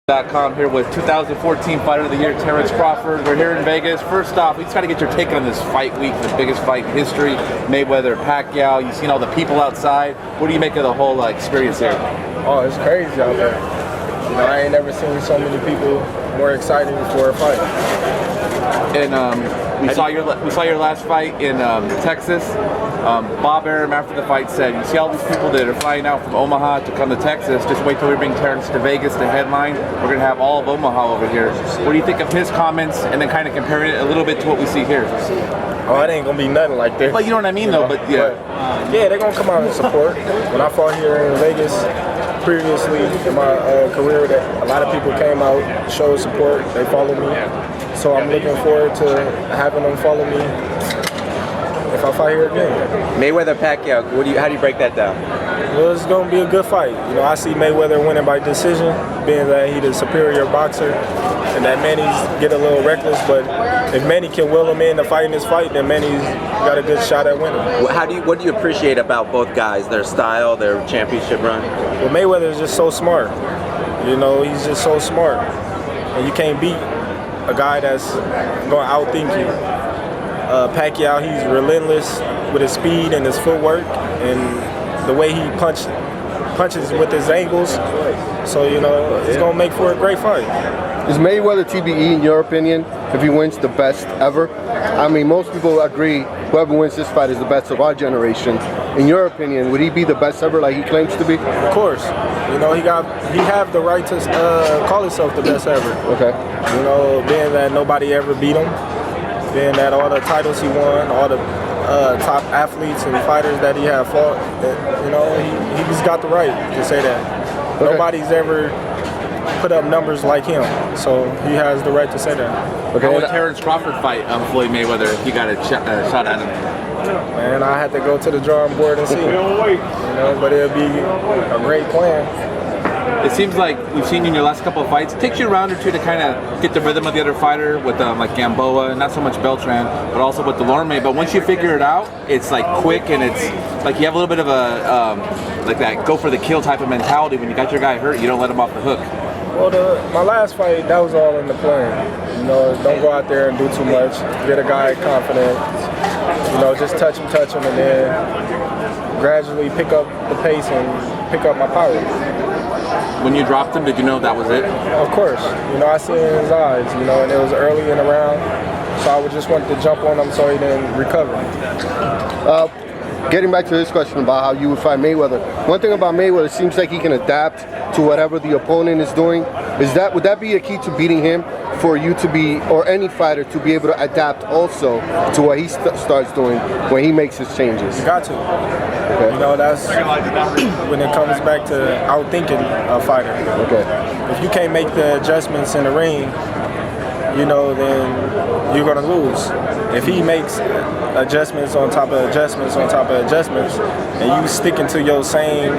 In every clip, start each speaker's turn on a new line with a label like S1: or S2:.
S1: BoxeoMundial.com here with 2014 Fighter of the Year, Terence Crawford. We're here in Vegas. First off, we just got to get your take on this fight week, the biggest fight in history, Mayweather-Pacquiao. You've seen all the people outside. What do you make of the whole experience here?
S2: Oh, it's crazy out there. You know, I ain't never seen so many people more excited for a fight.
S1: And we saw your last fight in Texas. Bob Arum after the fight said, "You see all these people that are flying out from Omaha to come to Texas. Just wait till we bring Terence to Vegas to headline. We're gonna have all of Omaha over here." What do you think of his comments, and then kind of comparing it a little bit to what we see here?
S2: Oh, it ain't gonna be nothing like this.
S1: But you know what I mean, though. But yeah,
S2: yeah, they're gonna come out and support. When I fought here in Vegas previously in my career, that a lot of people came out, showed support. They followed me, so I'm looking forward to having them follow me if I fight here again.
S3: Mayweather-Pacquiao, how do you break that down?
S2: Well, it's going to be a good fight. You know, I see Mayweather winning by decision, being that he's the superior boxer, and that Manny's get a little reckless. But if Manny can will him in to fight in this fight, then Manny's got a good shot at winning.
S3: What do you appreciate about both guys? Their style, their championship run?
S2: Well, Mayweather is just so smart. You know, he's just so smart, and you can't beat a guy that's going to outthink you. Pacquiao, he's relentless with his speed and his footwork and the way he punches with his angles. So, you know, it's going to make for a great fight.
S4: Is Mayweather TBE, in your opinion, if he wins, the best ever? I mean, most people agree whoever wins this fight is the best of our generation. In your opinion, would he be the best ever like he claims to be?
S2: Of course. You know, he have the right to call himself the best ever.
S4: Okay.
S2: You know, being that nobody ever beat him, being that all the titles he won, all the top athletes and fighters that he had fought, you know, he's got the right to say that. Okay. Nobody's ever put up numbers like him, so he has the right to say that.
S1: Okay. How would Terence Crawford fight Floyd Mayweather if he got a shot at him?
S2: Man, I had to go to the drawing board and see. You know, but it'll be a great plan.
S1: It seems like we've seen you in your last couple of fights. It takes you a round or two to kind of get the rhythm of the other fighter with like Gamboa, not so much Beltran, but also with Dulorme. But once you figure it out, it's like quick, and it's like you have a little bit of a like that go for the kill type of mentality. When you got your guy hurt, you don't let him off the hook.
S2: Well, my last fight, that was all in the plan. You know, don't go out there and do too much. Get a guy confident. You know, just touch him, and then gradually pick up the pace and pick up my power.
S1: When you dropped him, did you know that was it?
S2: Of course. You know, I see it in his eyes, you know, and it was early in the round, so I would just want to jump on him so he didn't recover.
S4: Getting back to this question about how you would fight Mayweather, one thing about Mayweather, it seems like he can adapt to whatever the opponent is doing. Would that be a key to beating him, for you to be, or any fighter, to be able to adapt also to what he starts doing when he makes his changes?
S2: You got to. Okay. You know, that's when it comes back to outthinking a fighter.
S4: Okay.
S2: If you can't make the adjustments in the ring, you know, then you're gonna lose. If he makes adjustments on top of adjustments on top of adjustments, and you sticking to your same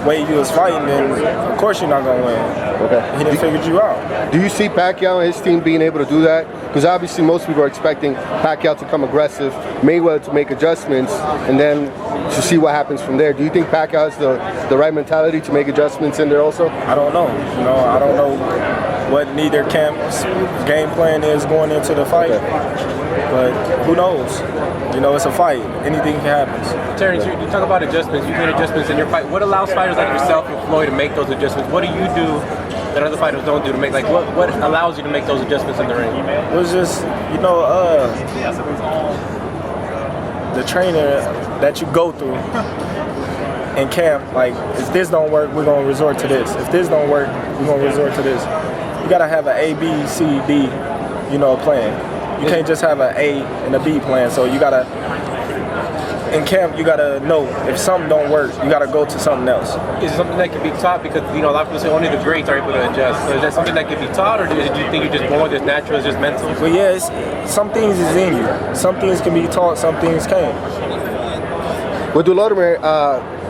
S2: way you was fighting, then of course you're not gonna win.
S4: Okay.
S2: He done figured you out.
S4: Do you see Pacquiao and his team being able to do that? Because obviously most people are expecting Pacquiao to come aggressive, Mayweather to make adjustments, and then to see what happens from there. Do you think Pacquiao has the right mentality to make adjustments in there also?
S2: I don't know. You know, I don't know what neither camp's game plan is going into the fight. Okay. But who knows? You know, it's a fight. Anything can happen.
S5: Terence, you talk about adjustments. You made adjustments in your fight. What allows fighters like yourself and Floyd to make those adjustments? What do you do that other fighters don't do to make, like, what allows you to make those adjustments in the ring?
S2: It was just, you know, the trainer that you go through in camp, like, if this don't work, we're going to resort to this. If this don't work, we're going to resort to this. You got to have an A, B, C, D, you know, plan. You can't just have an A and a B plan. So you got to, in camp, you got to know if something don't work, you got to go to something else.
S5: Is it something that can be taught? Because, you know, a lot of people say only the greats are able to adjust. So is that something that can be taught, or do you think you're just born, just natural, it's just mental?
S2: Well, yeah, some things is in you. Some things can be taught, some things can't.
S4: With Dulorme,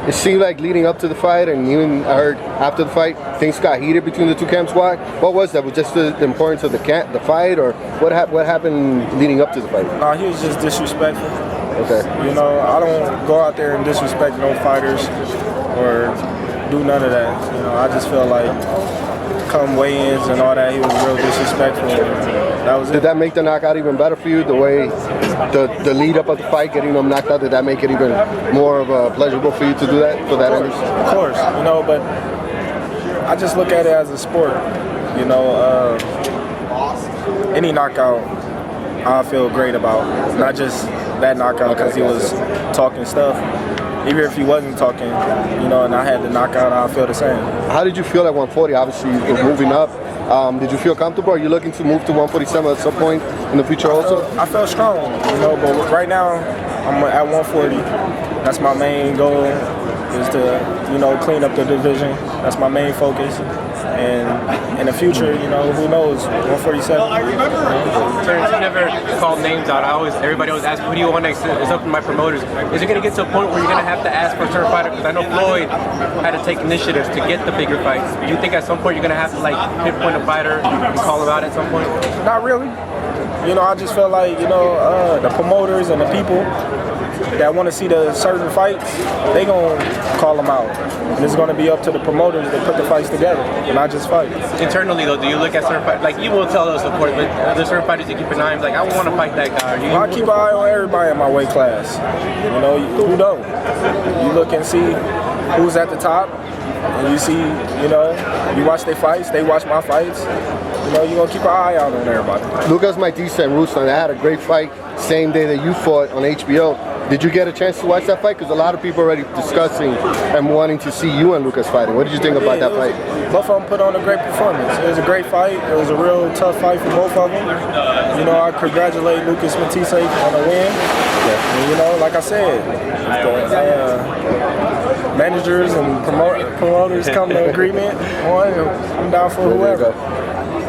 S4: it seemed like leading up to the fight, and even I heard after the fight, things got heated between the two camps. Why? What was that? Was just the importance of the fight, or what happened leading up to the fight?
S2: No, he was just disrespectful.
S4: Okay.
S2: You know, I don't go out there and disrespect no fighters or do none of that. You know, I just feel like come weigh-ins and all that, he was real disrespectful. That was it.
S4: Did that make the knockout even better for you? The way the lead up of the fight, getting them knocked out, did that make it even more of a pleasurable for you to do that for that end?
S2: Of course, you know, but I just look at it as a sport. You know, any knockout I feel great about, not just that knockout because he was talking stuff. Even if he wasn't talking, you know, and I had the knockout, I feel the same.
S4: How did you feel at 140? Obviously, you're moving up. Did you feel comfortable? Are you looking to move to 147 at some point in the future also?
S2: I felt strong, you know, but right now I'm at 140. That's my main goal, is to, you know, clean up the division. That's my main focus. And in the future, you know, who knows, 147.
S5: Terence, you never called names out. Everybody always asks, who do you want next? It's up to my promoters. Is it going to get to a point where you're going to have to ask for a certain fighter? Because I know Floyd had to take initiatives to get the bigger fights. Do you think at some point you're going to have to, like, pinpoint a fighter and call him out at some point?
S2: Not really. You know, I just feel like, you know, the promoters and the people that want to see the certain fights, they gonna call them out. And it's gonna be up to the promoters to put the fights together, and not just fight.
S5: Internally though, do you look at certain fighters, like you will tell us of course, but are there certain fighters you keep an eye on, like I want to fight that guy? Or
S2: I keep an eye on everybody in my weight class. You know, who don't? You look and see who's at the top, and you see, you know, you watch their fights, they watch my fights. You know, you're gonna keep an eye out on everybody.
S4: Lucas Maidisa and Ruslan, they had a great fight same day that you fought on HBO. Did you get a chance to watch that fight? Because a lot of people are already discussing and wanting to see you and Lucas fighting. What did you think about that fight?
S2: Both of them put on a great performance. It was a great fight. It was a real tough fight for both of them. You know, I congratulate Lucas Maidisa on the win. Yeah. And, you know, like I said, the managers and promoters come to agreement on, I'm down for whoever.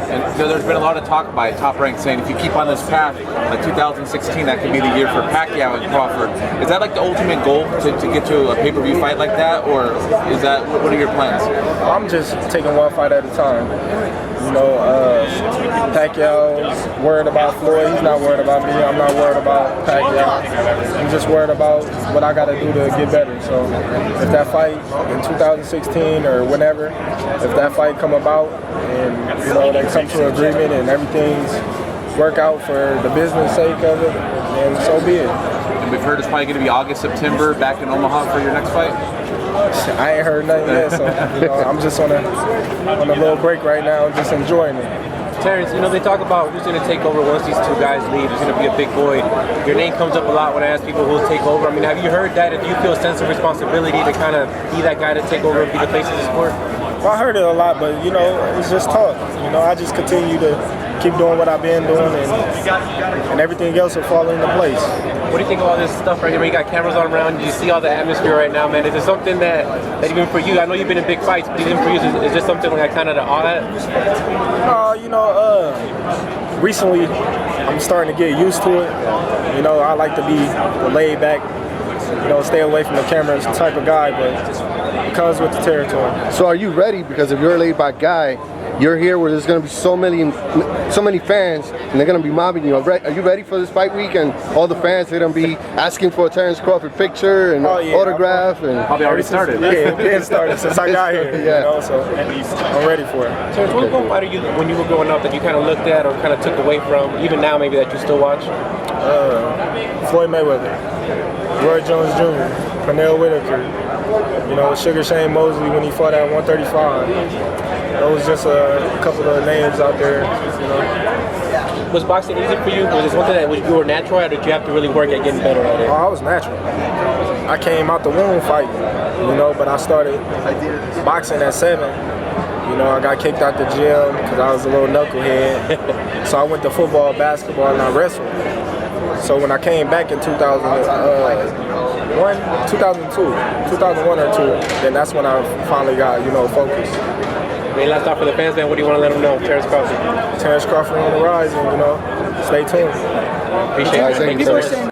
S1: And so there's been a lot of talk by Top Rank saying if you keep on this path, like 2016, that could be the year for Pacquiao and Crawford. Is that like the ultimate goal to get to a pay-per-view fight like that, or is that what are your plans? I'm
S2: just taking one fight at a time. You know, Pacquiao's worried about Floyd. He's not worried about me. I'm not worried about Pacquiao. I'm just worried about what I got to do to get better. So if that fight in 2016 or whenever, if that fight come about and, you know, they come to an agreement and everything's work out for the business sake of it, then so be it.
S1: And we've heard it's probably going to be August, September back in Omaha for your next fight?
S2: I ain't heard nothing yet, so you know, I'm just on a little break right now, just enjoying it.
S5: Terence, you know, they talk about who's going to take over once these two guys leave. Who's going to be a big boy. Your name comes up a lot when I ask people who'll take over. I mean, have you heard that? If you feel a sense of responsibility to kind of be that guy to take over and be the face of the sport?
S2: Well, I heard it a lot, but you know, it's just talk. You know, I just continue to keep doing what I've been doing, and everything else will fall into place.
S5: What do you think of all this stuff right here? You got cameras all around. You see all the atmosphere right now, man. Is it something that even for you? I know you've been in big fights, but even for you, is this something like kind of all that?
S2: You know, recently I'm starting to get used to it. You know, I like to be the laid back, you know, stay away from the cameras type of guy, but it comes with the territory.
S4: So are you ready? Because if you're a laid back guy, you're here where there's going to be so many fans, and they're going to be mobbing you. Are you ready for this fight week? And all the fans are going to be asking for a Terence Crawford picture and autograph. And
S1: probably already started.
S2: Yeah, it started since I got here. Yeah. You know, so I'm ready for it.
S5: Terence, what one fighter when you were growing up that you kind of looked at or kind of took away from, even now maybe that you still watch?
S2: Floyd Mayweather, Roy Jones Jr., Pernell Whitaker, you know, Sugar Shane Mosley when he fought at 135. Those just a couple of names out there, you know.
S5: Was boxing easy for you? Was it something that you were natural at, or did you have to really work at getting better at it?
S2: Oh, I was natural. I came out the womb fighting, you know, but I started boxing at 7. You know, I got kicked out the gym because I was a little knucklehead. So I went to football, basketball, and I wrestled. So when I came back in 2001 or 2, then that's when I finally got, you know, focused.
S5: Any last thought for the fans, man? What do you want to let them know? Terence Crawford.
S2: Terence Crawford on the rise, and, you know, stay tuned.
S5: Appreciate it.
S6: People are saying